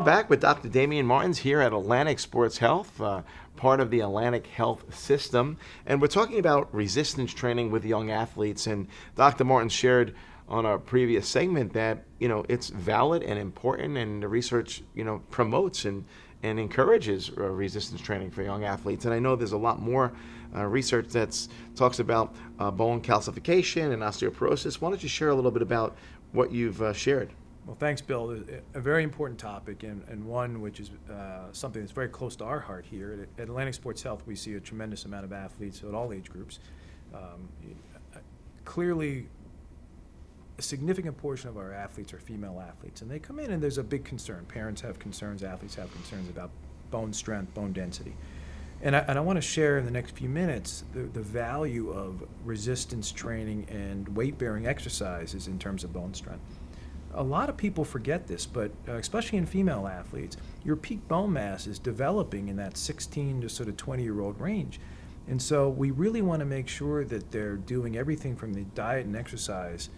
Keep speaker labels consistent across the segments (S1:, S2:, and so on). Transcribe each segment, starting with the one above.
S1: we're back with Dr. Damion Martins here at Atlantic Sports Health, part of the Atlantic Health System. And we're talking about resistance training with young athletes. And Dr. Martins shared on our previous segment that, it's valid and important, and the research, promotes and encourages resistance training for young athletes. And I know there's a lot more research that talks about bone calcification and osteoporosis. Why don't you share a little bit about what you've shared?
S2: Well, thanks, Bill. A very important topic, and one which is something that's very close to our heart here. At Atlantic Sports Health, we see a tremendous amount of athletes at all age groups. Clearly, a significant portion of our athletes are female athletes, and they come in and there's a big concern. Parents have concerns, athletes have concerns about bone strength, bone density. And I want to share in the next few minutes the value of resistance training and weight-bearing exercises in terms of bone strength. A lot of people forget this, but especially in female athletes, your peak bone mass is developing in that 16 to sort of 20-year-old range. And so we really want to make sure that they're doing everything from the diet and exercise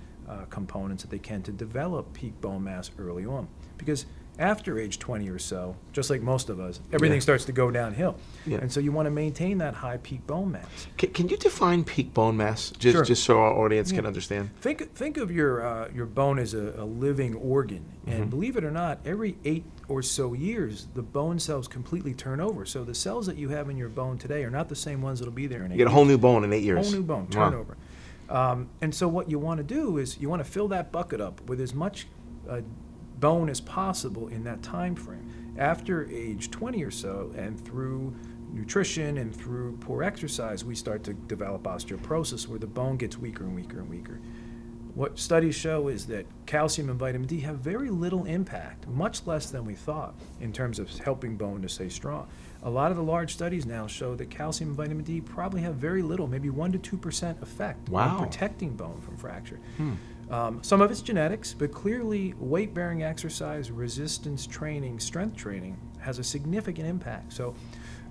S2: components that they can to develop peak bone mass early on. Because after age 20 or so, just like most of us, everything starts to go downhill. Yeah. And so you want to maintain that high peak bone mass.
S1: Can you define peak bone mass, just so our audience can understand?
S2: Think of your bone as a living organ. And believe it or not, every 8 or so years, the bone cells completely turn over. So the cells that you have in your bone today are not the same ones that will be there in 8 years.
S1: You get a whole new bone in 8 years.
S2: Whole new bone, turnover. And so what you want to do is you want to fill that bucket up with as much bone as possible in that time frame. After age 20 or so, and through nutrition and through poor exercise, we start to develop osteoporosis, where the bone gets weaker and weaker and weaker. What studies show is that calcium and vitamin D have very little impact, much less than we thought, in terms of helping bone to stay strong. A lot of the large studies now show that calcium and vitamin D probably have very little, maybe 1% to 2% effect on protecting bone from fracture. Some of it's genetics, but clearly weight-bearing exercise, resistance training, strength training has a significant impact. So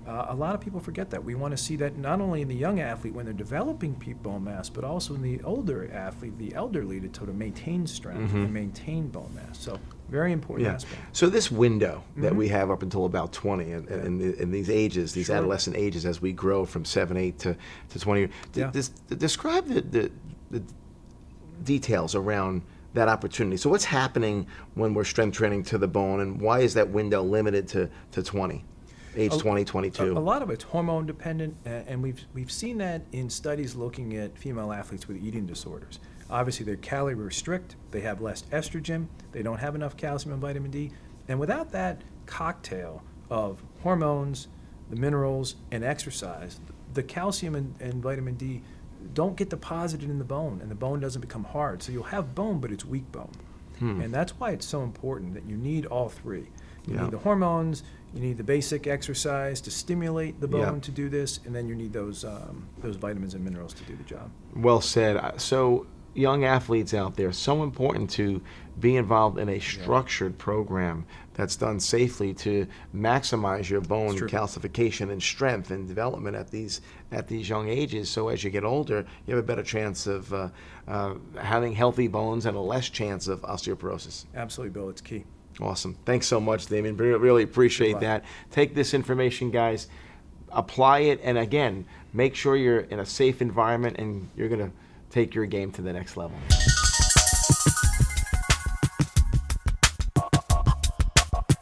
S2: a lot of people forget that. We want to see that not only in the young athlete when they're developing peak bone mass, but also in the older athlete, the elderly, to sort of maintain strength and maintain bone mass. So very important aspect.
S1: So this window that we have up until about 20, and these ages, these adolescent ages, as we grow from 7, 8 to 20, describe the details around that opportunity. So what's happening when we're strength training to the bone, and why is that window limited to 20? Age 20, 22.
S2: A lot of it's hormone dependent, and we've seen that in studies looking at female athletes with eating disorders. Obviously, they're calorie restrict, they have less estrogen, they don't have enough calcium and vitamin D, and without that cocktail of hormones, the minerals, and exercise, the calcium and vitamin D don't get deposited in the bone, and the bone doesn't become hard. So you'll have bone, but it's weak bone. And that's why it's so important that you need all three. You need the hormones, you need the basic exercise to stimulate the bone to do this, and then you need those vitamins and minerals to do the job.
S1: Well said. So young athletes out there, so important to be involved in a structured program that's done safely to maximize your bone calcification and strength and development at these young ages. So as you get older, you have a better chance of having healthy bones and a less chance of osteoporosis.
S2: Absolutely, Bill. It's key.
S1: Awesome. Thanks so much, Damion. Really appreciate that. Take this information, guys, apply it, and again, make sure you're in a safe environment and you're going to take your game to the next level.